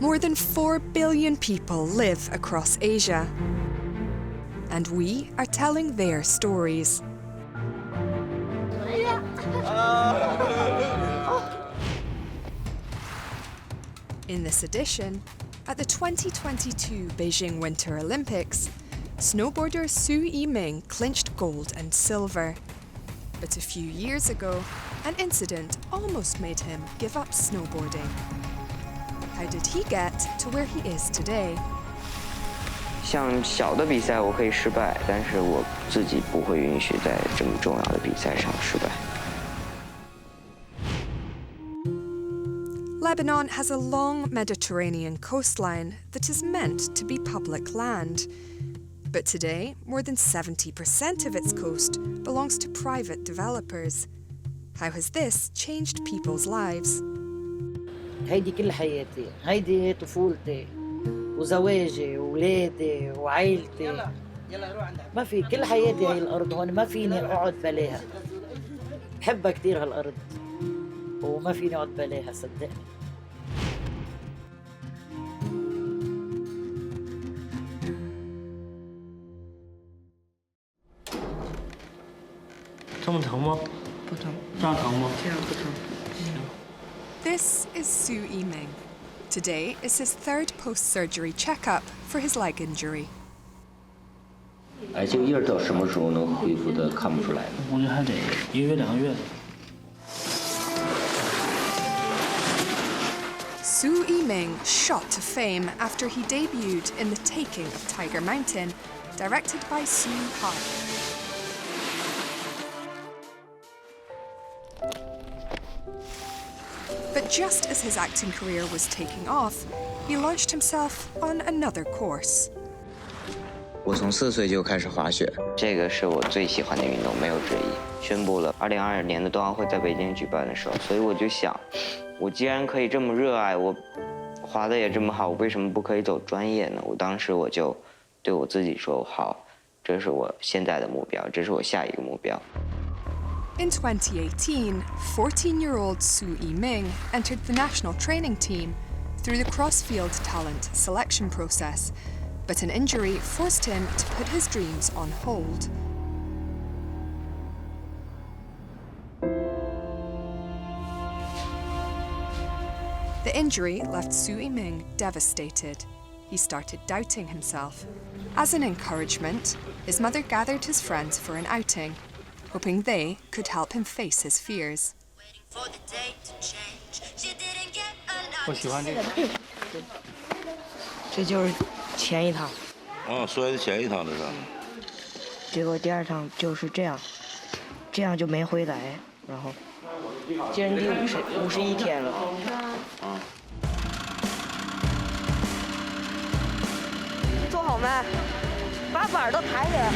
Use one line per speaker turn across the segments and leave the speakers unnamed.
More than 4 billion people live across Asia, and we are telling their stories. In this edition, at the 2022 Beijing Winter Olympics, snowboarder Su Yiming clinched gold and silver. But a few years ago, an incident almost made him give up snowboarding. How did he get to where he is today?
像小的比赛我可以失败，但是我自己不会允许在这么重要的比赛上失败。
Lebanon has a long Mediterranean coastline that is meant to be public land. But today, more than 70% of its coast belongs to private developers. How has this changed people's lives?
هيدي كل حياتي، هيدي طفولتي وزواجي وولادي وعائلتي. ما في كل حياتي هي الأرض هون، ما فيني أقعد بلاها. بحبها كثير هالأرض وما فيني أقعد بلاها صدقني.
这么疼吗？不疼。这样疼吗？这样不疼。
This is Su Yiming. Today is his third post-surgery checkup for his leg injury.
这个印儿到什么时候能恢复的看不出来呢？
我觉得还得1个月2个月。
Su Yiming shot to fame after he debuted in The Taking of Tiger Mountain, directed by Su Hai. But just as his acting career was taking off, he launched himself on another course.
我从4岁就开始滑雪，这个是我最喜欢的运动，没有之一。宣布了2022年的冬奥会在北京举办的时候，所以我就想，我既然可以这么热爱，我滑得也这么好，我为什么不可以走专业呢？当时我就对我自己说，好，这是我现在的目标，这是我下一个目标。
In 2018, 14-year-old Su Yiming entered the national training team through the cross-field talent selection process, but an injury forced him to put his dreams on hold. The injury left Su Yiming devastated. He started doubting himself. As an encouragement, his mother gathered his friends for an outing, hoping they could help him face his fears.
我喜欢这个。
这就是前一趟。
摔的前一趟的是吧？
结果第2趟就是这样，这样就没回来，然后今天第51天了。坐好没？把板都抬起来。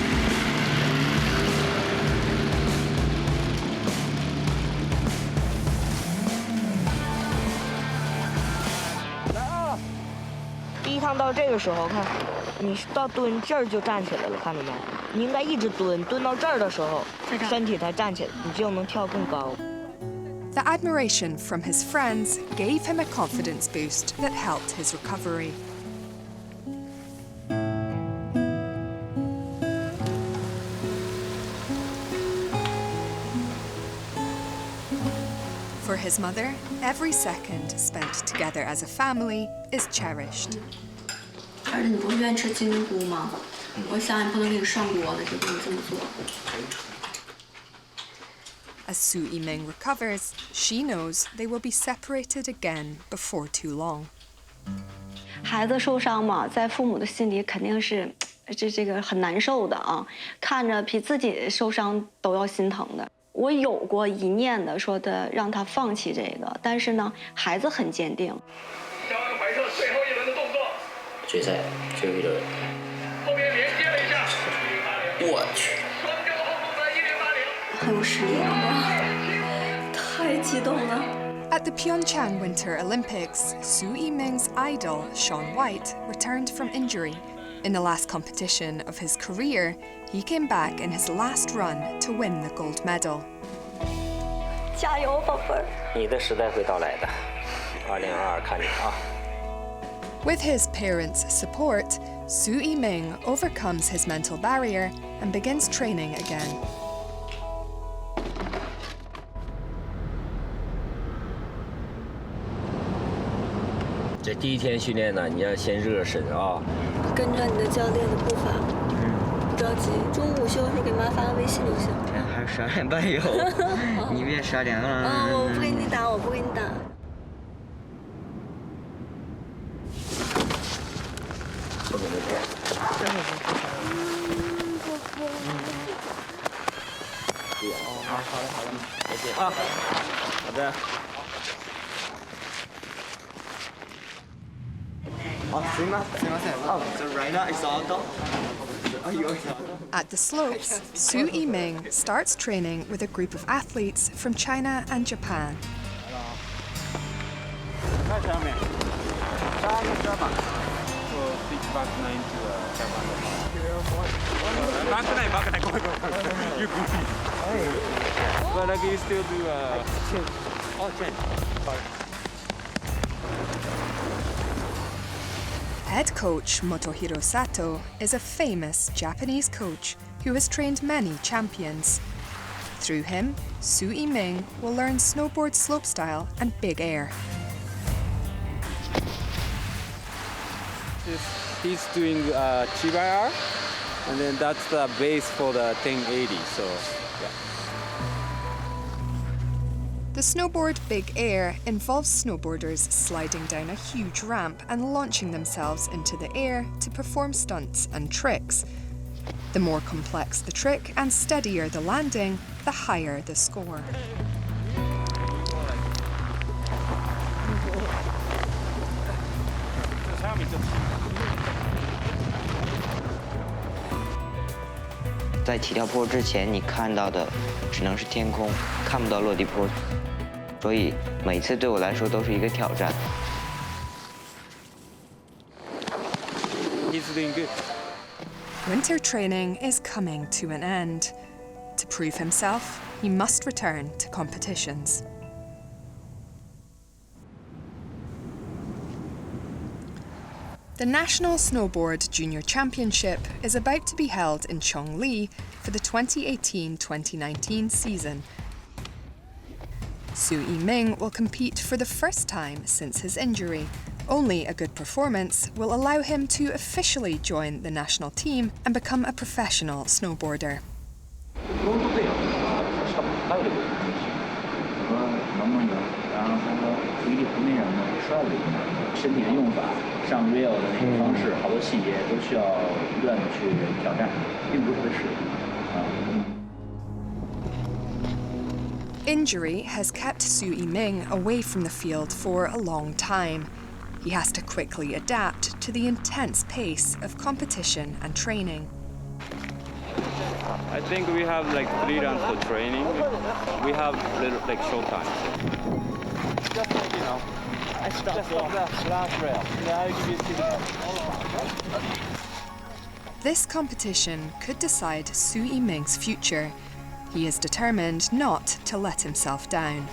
第1趟到这个时候，看，你到蹲这儿就站起来了，看到没？你应该一直蹲，蹲到这儿的时候，身体才站起来，你就能跳更高。
The admiration from his friends gave him a confidence boost that helped his recovery. For his mother, every second spent together as a family is cherished.
而且你不是愿意吃金针菇吗？我想也不能给你上锅了，就给你这么做。
As Su Yiming recovers, she knows they will be separated again before too long.
孩子受伤嘛，在父母的心里肯定是这个很难受的啊，看着比自己受伤都要心疼的。 我有过一念的说的让他放弃这个，但是呢，孩子很坚定。
下完摆设最后1轮的动作。
决赛最后1轮。
后面连接了一下。
我去。
双标后空的1080。
很有实力了，太激动了。
At the Pyeongchang Winter Olympics, Su Yiming's idol, Shaun White, returned from injury. In the last competition of his career, he came back in his last run to win the gold medal.
加油，宝贝儿！
你的时代会到来的，2022看你啊！
With his parents' support, Su Yiming overcomes his mental barrier and begins training again.
这第一天训练呢，你要先热身啊。
跟着你的教练的步伐，不着急。中午午休的时候给妈发个微信就行。
天还是12点半有，你别12点了。
啊，我不给你打，我不给你打。
再见啊，好的。
At the slopes, Su Yiming starts training with a group of athletes from China and Japan. Head coach Motohiro Sato is a famous Japanese coach who has trained many champions. Through him, Su Yiming will learn snowboard slopestyle and big air.
He's doing Chiba-R, and then that's the base for the 1080. So, yeah.
The snowboard big air involves snowboarders sliding down a huge ramp and launching themselves into the air to perform stunts and tricks. The more complex the trick and steadier the landing, the higher the score.
"在起跳坡之前，你看到的只能是天空，看不到落地坡，所以每次对我来说都是一个挑战。
He's doing good.
Winter training is coming to an end. To prove himself, he must return to competitions. The National Snowboard Junior Championship is about to be held in Chongli for the 2018-2019 season. Su Yiming will compete for the first time since his injury. Only a good performance will allow him to officially join the national team and become a professional snowboarder.
身体的用法、上 rail 的那个方式，好多细节都需要不断的去挑战，并不是特别适应。
Injury has kept Su Yiming away from the field for a long time. He has to quickly adapt to the intense pace of competition and training.
I think we have like 3 rounds for training. We have little, like short time. Just like, you know, I start the last rail. Then I give you 6.
This competition could decide Su Yiming's future. He is determined not to let himself down.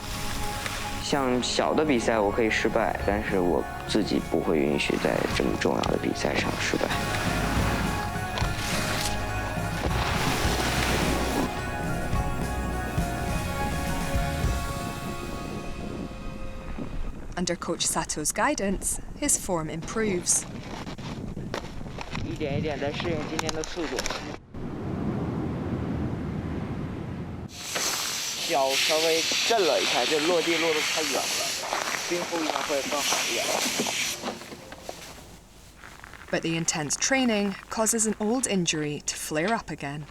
像小的比赛我可以失败，但是我自己不会允许在这么重要的比赛上失败。
Under Coach Sato's guidance, his form improves.
一点一点在适应今天的速度。脚稍微震了一下，就落地落得太远了，冰敷应该会更好一点。
But the intense training causes an old injury to flare up again.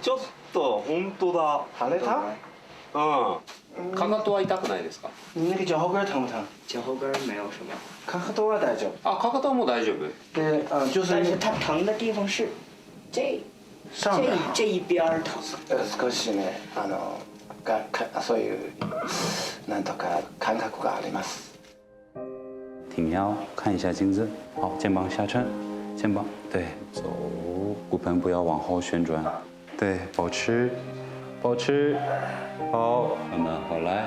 ちょっと本当だ。腫れた？かかとは痛くないですか？
你那个脚后跟疼不疼？
脚后跟没有什么。
かかとは大丈夫。
あ、かかとはもう大丈夫。
对，就是。
但是它疼的地方是这一边疼。
少しね、そういうなんとか感覚があります。
挺腰，看一下镜子。好，肩膀下沉，肩膀对，走，骨盆不要往后旋转，对，保持，保持，好，慢慢回来。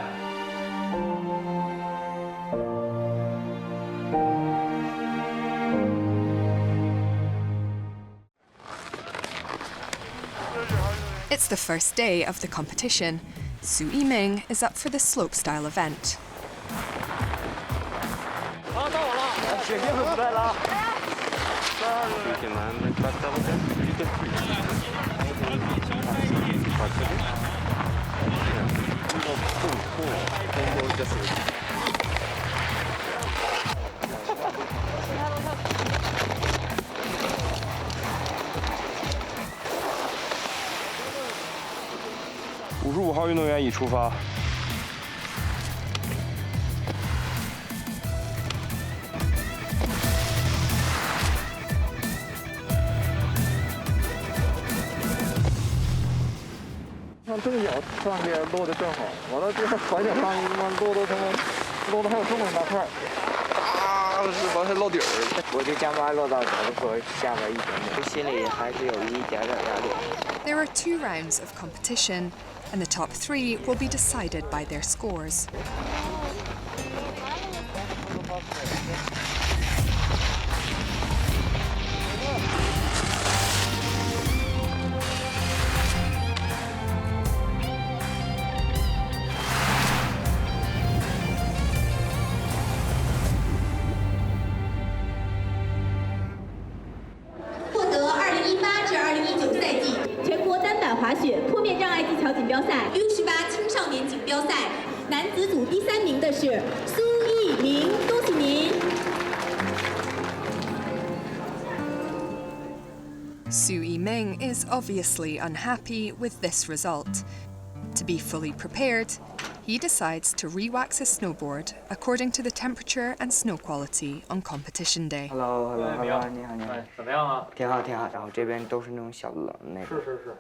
It's the first day of the competition. Su Yiming is up for the slopestyle event.
You can land like that over there. You can parts of it. Cool. Just
55号运动员已出发。
看这个脚上边落的正好，完了这块拐角上一他妈落的还有这么一大块，啊，是完还落底儿。
我就将把落到脚的坡下边一点点，心里还是有一点点压力。
There are 2 rounds of competition, and the top 3 will be decided by their scores.
U18青少年锦标赛男子组第3名的是苏翊鸣，恭喜您。
Su Yiming is obviously unhappy with this result. To be fully prepared, he decides to re-wax his snowboard according to the temperature and snow quality on competition day.
Hello， 你好。
怎么样啊？
挺好。然后这边都是那种小冷那种。
是。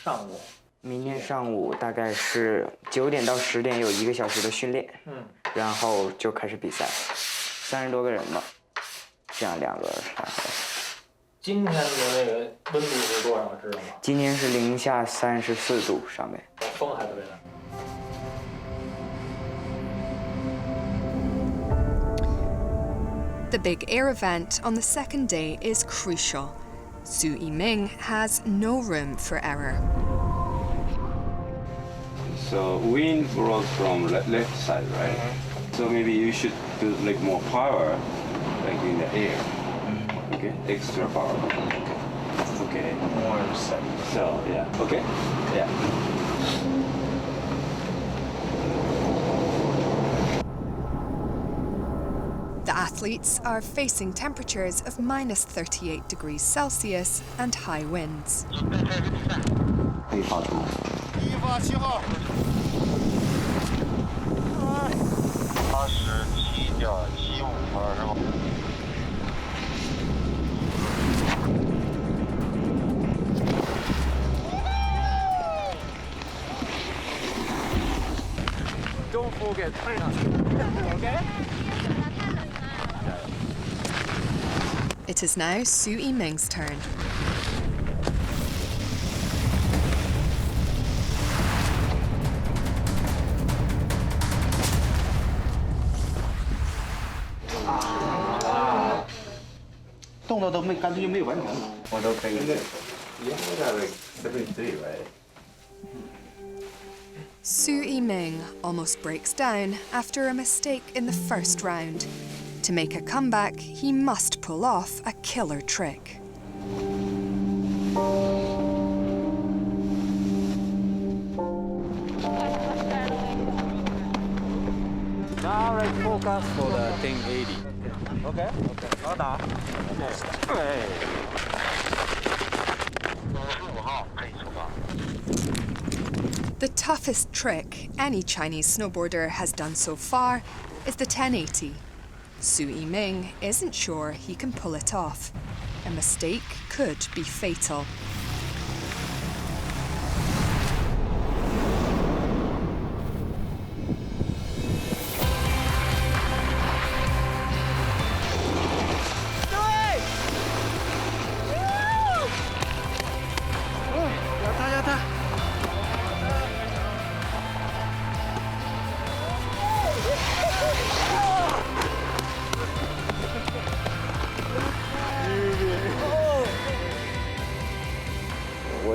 上午。
明天上午大概是9点到10点有1个小时的训练，然后就开始比赛，30多个人吧，这样2个3个。
今天的那个温度是多少？知道吗？
今天是零下34度上面。
风还特别大。
The big air event on the second day is crucial. Su Yiming has no room for error.
So wind blows from left side, right? So maybe you should do like more power, like in the air. Okay, extra power. Okay. More so yeah. Okay. Yeah.
The athletes are facing temperatures of minus 38 degrees Celsius and high winds.
可以发出。
1发7号。87.75分是吧？ Don't forget, okay?
It is now Su Yiming's turn. Su Yiming almost breaks down after a mistake in the first round. To make a comeback, he must pull off a killer trick.
Now let's focus for the 1080.
Okay. 好打。
对。
The toughest trick any Chinese snowboarder has done so far is the 1080. Su Yiming isn't sure he can pull it off. A mistake could be fatal.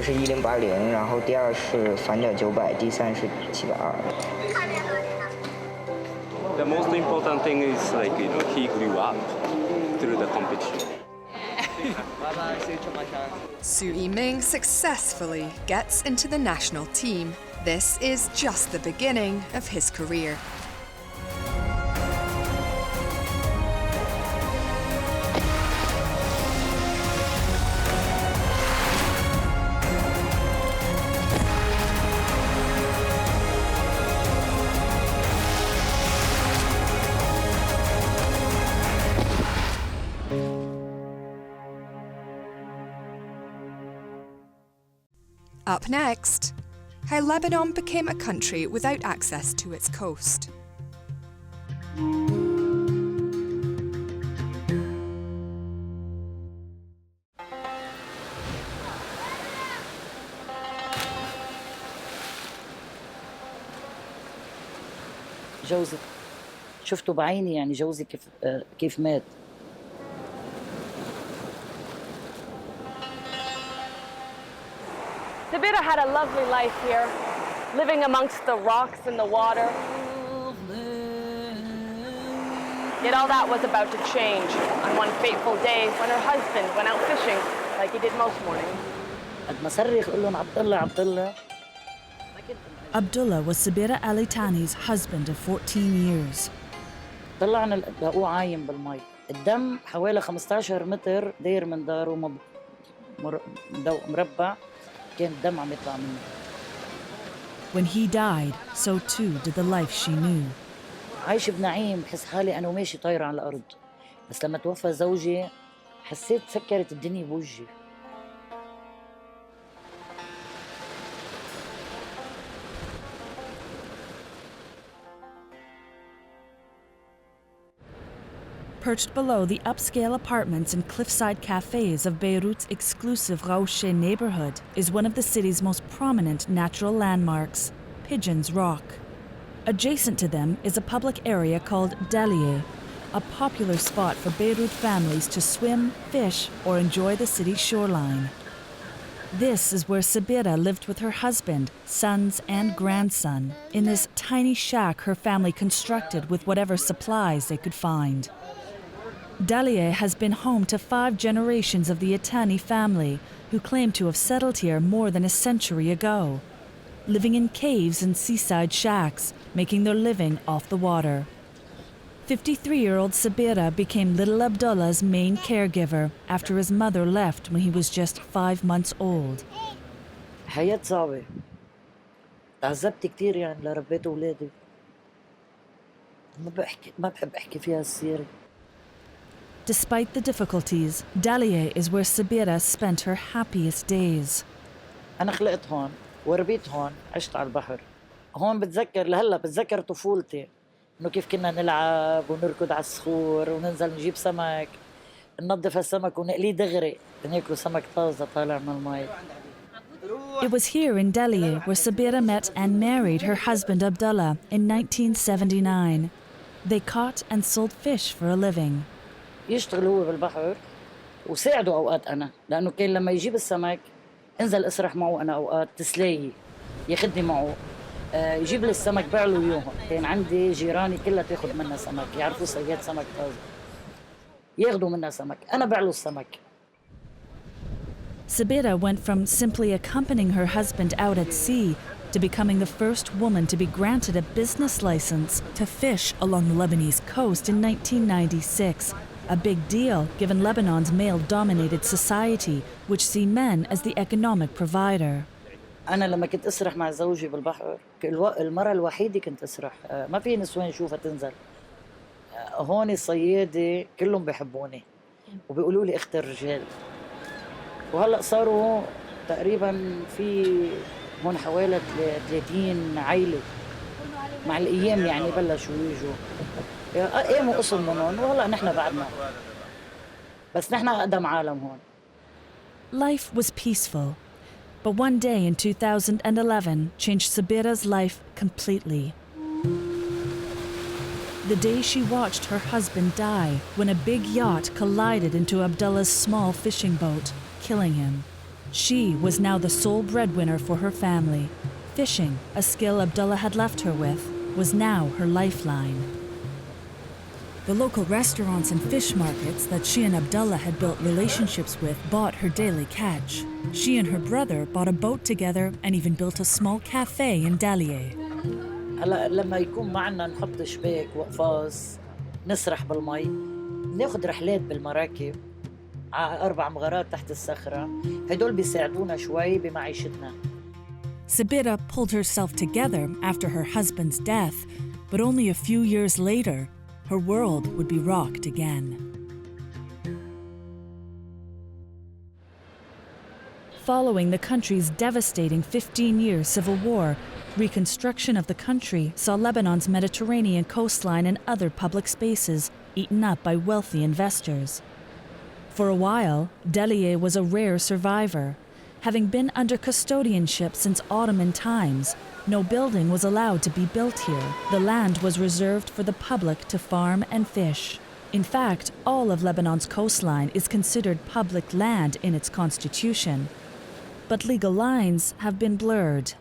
是1080，然后第二是反脚900，第三是720。
The most important thing is he grew up through the competition.
Su Yiming successfully gets into the national team. This is just the beginning of his career. Up next, how Lebanon became a country without access to its coast.
جوزي شفته بعيني يعني جوزي كيف مات.
Sabira had a lovely life here, living amongst the rocks and the water. Yet all that was about to change on one fateful day when her husband went out fishing like he did most mornings.
قد ما صرخ يقول لهم عبد الله عبد الله.
Abdullah was Sabira Ali Thani's husband of 14 years.
طلعنا لقوه عايم بالمي. الدم حوالي 15 متر داير من داره مربع. كان الدم عم يطلع منه.
When he died, so too did the life she knew.
عايش بنعيم بحس حالي أنا وماشي طايرة على الأرض. بس لما توفى زوجي حسيت سكرت الدنيا بوجهي.
Perched below the upscale apartments and cliffside cafes of Beirut's exclusive Raouche neighborhood is one of the city's most prominent natural landmarks, Pigeons Rock. Adjacent to them is a public area called Dalieh, a popular spot for Beirut families to swim, fish, or enjoy the city's shoreline. This is where Sabira lived with her husband, sons, and grandson, in this tiny shack her family constructed with whatever supplies they could find. Dalieh has been home to 5 generations of the Itani family, who claim to have settled here more than a century ago, living in caves and seaside shacks, making their living off the water. 53-year-old Sabira became little Abdullah's main caregiver after his mother left when he was just 5 months old.
حياة صعبة. تعذبت كتير يعني لربيت أولادي. ما بحب أحكي فيها السيرة.
Despite the difficulties, Dalieh is where Sabira spent her happiest days.
أنا خلقت هون وربيت هون عشت على البحر. هون بتذكر طفولتي إنه كيف كنا نلعب ونركض على الصخور وننزل نجيب سمك ننظف السمك ونقليه دغري ناكله سمك طازة طالع من المي.
It was here in Dalieh where Sabira met and married her husband Abdullah in 1979. They caught and sold fish for a living.
يشتغل هو بالبحر وساعده أوقات أنا لأنه كان لما يجيب السمك انزل أسرح معه أنا أوقات تسلايي ياخدني معه يجيب لي السمك بعلو يوهم. كان عندي جيراني كلها تاخد منا سمك يعرفوا صياد سمك طازة ياخدوا منا سمك أنا بعلو السمك.
Sabira went from simply accompanying her husband out at sea to becoming the first woman to be granted a business license to fish along the Lebanese coast in 1996. A big deal given Lebanon's male-dominated society, which see men as the economic provider.
أنا لما كنت أسرح مع زوجي بالبحر المرة الوحيدة كنت أسرح ما في نسوان شوفها تنزل. هون الصيادة كلهم بيحبوني وبيقولوا لي أخت الرجال. وهلأ صاروا تقريبا في هون حوالي 30 عائلة مع الأيام يعني بلشوا يجوا قاموا قصوا منهم وهلأ نحن بعدنا بس نحن أقدم عالم هون.
Life was peaceful, but one day in 2011 changed Sabira's life completely. The day she watched her husband die when a big yacht collided into Abdullah's small fishing boat, killing him. She was now the sole breadwinner for her family. Fishing, a skill Abdullah had left her with, was now her lifeline. The local restaurants and fish markets that she and Abdullah had built relationships with bought her daily catch. She and her brother bought a boat together and even built a small cafe in Dalié.
هلا لما يكون معنا نحط شباك وقفاص نسرح بالمي ناخد رحلات بالمراكب على 4 مغارات تحت الصخرة هدول بيساعدونا شوي بمعيشتنا.
Sabira pulled herself together after her husband's death, but only a few years later, her world would be rocked again. Following the country's devastating 15-year civil war, reconstruction of the country saw Lebanon's Mediterranean coastline and other public spaces eaten up by wealthy investors. For a while, Dalié was a rare survivor. Having been under custodianship since Ottoman times, no building was allowed to be built here. The land was reserved for the public to farm and fish. In fact, all of Lebanon's coastline is considered public land in its constitution. But legal lines have been blurred.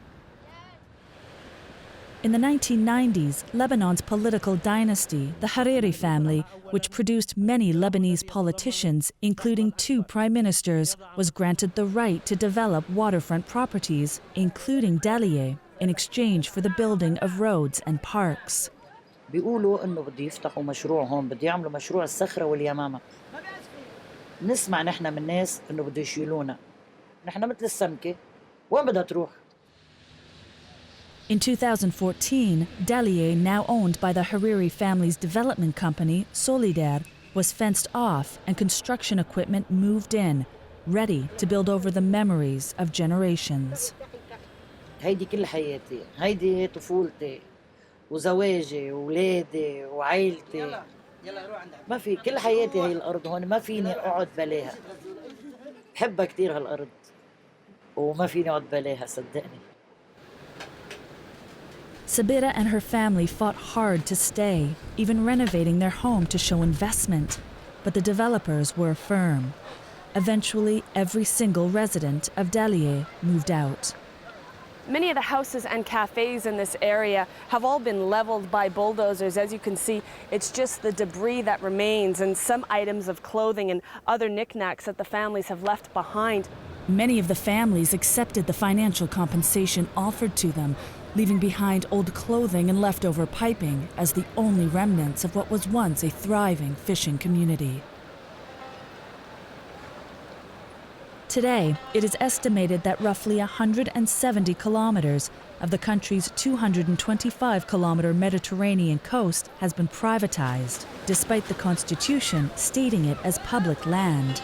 In the 1990s, Lebanon's political dynasty, the Hariri family, which produced many Lebanese politicians, including 2 prime ministers, was granted the right to develop waterfront properties, including Dalié, in exchange for the building of roads and parks.
بيقولوا إنه بده يفتحوا مشروع هون بده يعملوا مشروع الصخرة واليمامة. نسمع نحن من الناس إنه بده يشيلونا. نحن مثل السمكة وين بدها تروح؟
In 2014, Dalié, now owned by the Hariri family's development company, Solidaire, was fenced off and construction equipment moved in, ready to build over the memories of generations.
هيدي كل حياتي، هيدي طفولتي وزواجي وولادي وعائلتي. ما في كل حياتي هي الأرض هون ما فيني أقعد بلاها. بحبها كتير هالأرض وما فيني أقعد بلاها صدقني.
Sabira and her family fought hard to stay, even renovating their home to show investment. But the developers were firm. Eventually, every single resident of Dalié moved out.
Many of the houses and cafes in this area have all been leveled by bulldozers. As you can see, it's just the debris that remains and some items of clothing and other knickknacks that the families have left behind.
Many of the families accepted the financial compensation offered to them, leaving behind old clothing and leftover piping as the only remnants of what was once a thriving fishing community. Today, it is estimated that roughly 170 kilometers of the country's 225-kilometer Mediterranean coast has been privatized, despite the constitution stating it as public land.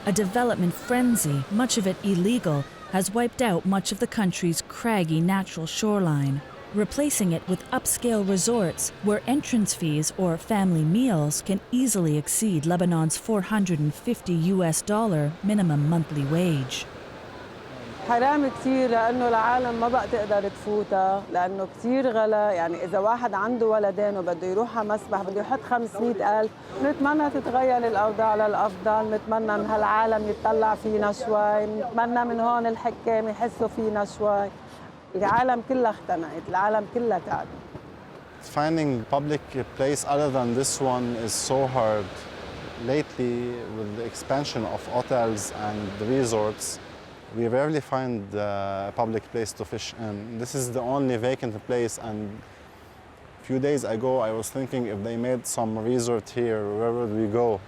A development frenzy, much of it illegal, has wiped out much of the country's craggy natural shoreline, replacing it with upscale resorts where entrance fees or family meals can easily exceed Lebanon's $450 minimum monthly wage.
حرام كثير لأنه العالم ما بقى تقدر تفوتها لأنه كثير غلا يعني إذا واحد عنده ولدين وبده يروح على مسبح بده يحط 500,000. نتمنى تتغير الأوضاع للأفضل، نتمنى من هالعالم يتطلع فينا شوي، نتمنى من هون الحكام يحسوا فينا شوي. العالم كلها اختنقت، العالم كلها تعبت.
Finding public place other than this one is so hard. Lately, with the expansion of hotels and the resorts, we rarely find a public place to fish in. This is the only vacant place, and a few days ago I was thinking if they made some resort here, where would we go?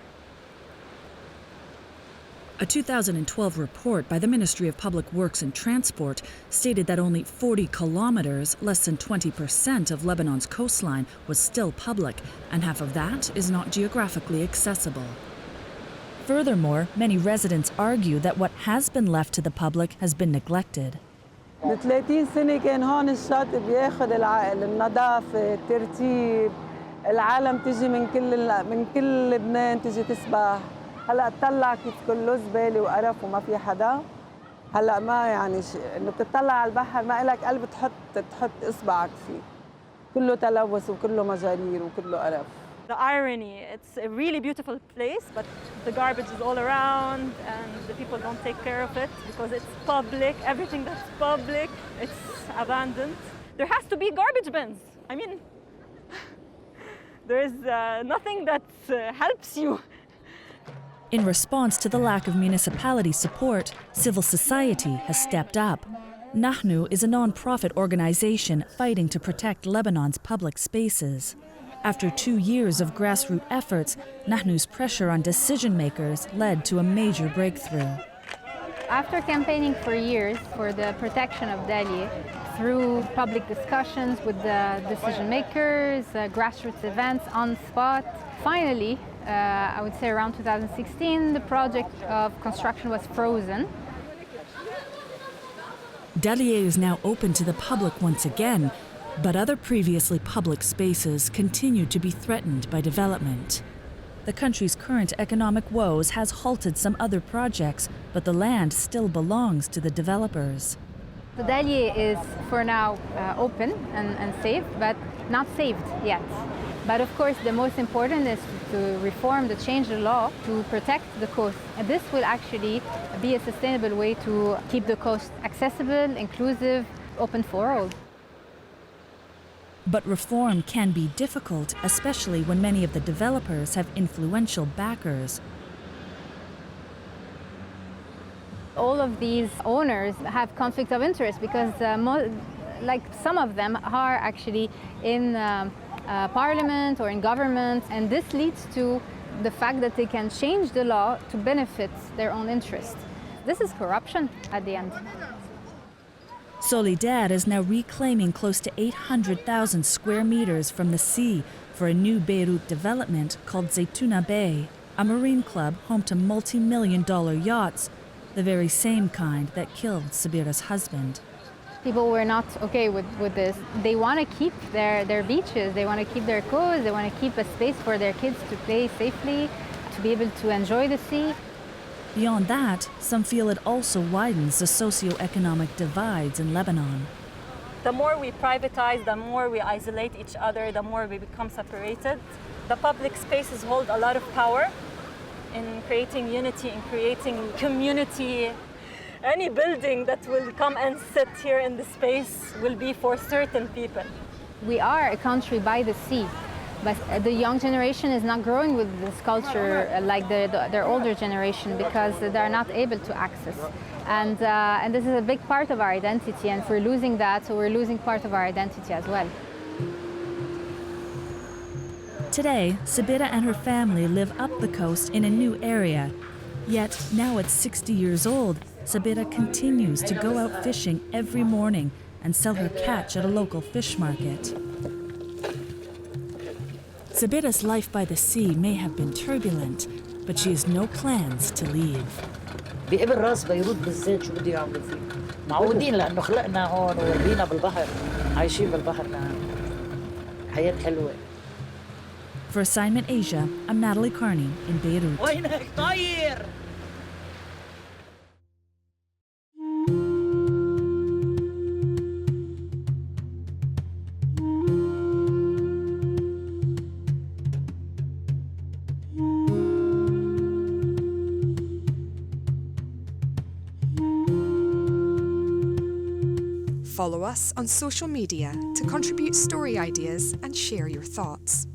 A 2012 report by the Ministry of Public Works and Transport stated that only 40 kilometers, less than 20% of Lebanon's coastline, was still public, and half of that is not geographically accessible. Furthermore, many residents argue that what has been left to the public has been neglected.
من 30 سنة كان هون الشاطئ بياخذ العقل، النظافة، الترتيب، العالم تجي من كل لبنان تجي تسبح. هلا تطلع كيف كله زبالة وقرف وما في حدا. هلا ما يعني انه بتطلع على البحر ما إلك قلب تحط اصبعك فيه. كله تلوث وكله مجارير وكله قرف.
The irony, it's a really beautiful place, but the garbage is all around and the people don't take care of it because it's public. Everything that's public, it's abandoned. There has to be garbage bins. I mean, there is nothing that helps you.
In response to the lack of municipality support, civil society has stepped up. Nahnu is a non-profit organization fighting to protect Lebanon's public spaces. After 2 years of grassroots efforts, Nahnu's pressure on decision-makers led to a major breakthrough.
After campaigning for years for the protection of Dalia, through public discussions with the decision-makers, grassroots events on spot, finally, I would say around 2016, the project of construction was frozen.
Dalia is now open to the public once again, but other previously public spaces continue to be threatened by development. The country's current economic woes has halted some other projects, but the land still belongs to the developers.
The Dalia is for now open and safe, but not saved yet. But of course, the most important is to reform, to change the law to protect the coast. And this will actually be a sustainable way to keep the coast accessible, inclusive, open for all.
But reform can be difficult, especially when many of the developers have influential backers.
All of these owners have conflict of interest because like some of them are actually in parliament or in government, and this leads to the fact that they can change the law to benefit their own interest. This is corruption at the end.
Solidar is now reclaiming close to 800,000 square meters from the sea for a new Beirut development called Zaytuna Bay, a marine club home to multi-million-dollar yachts, the very same kind that killed Sabira's husband.
People were not okay with this. They want to keep their beaches, they want to keep their coasts, they want to keep a space for their kids to play safely, to be able to enjoy the sea.
Beyond that, some feel it also widens the socio-economic divides in Lebanon.
The more we privatize, the more we isolate each other, the more we become separated. The public spaces hold a lot of power in creating unity, in creating community. Any building that will come and sit here in the space will be for certain people.
We are a country by the sea, but the young generation is not growing with this culture like their older generation because they're not able to access. And this is a big part of our identity, and if we're losing that, so we're losing part of our identity as well.
Today, Sabira and her family live up the coast in a new area. Yet, now at 60 years old, Sabira continues to go out fishing every morning and sell her catch at a local fish market. Sabira's life by the sea may have been turbulent, but she has no plans to leave.
بقبل راس بيروت بالذات شو بده يعملوا فيه؟ معودين لأنه خلقنا هون وربينا بالبحر، عايشين بالبحر نعم. حياة حلوة.
For Assignment Asia, I'm Natalie Carney in Beirut.
وينك طاير؟
Follow us on social media to contribute story ideas and share your thoughts.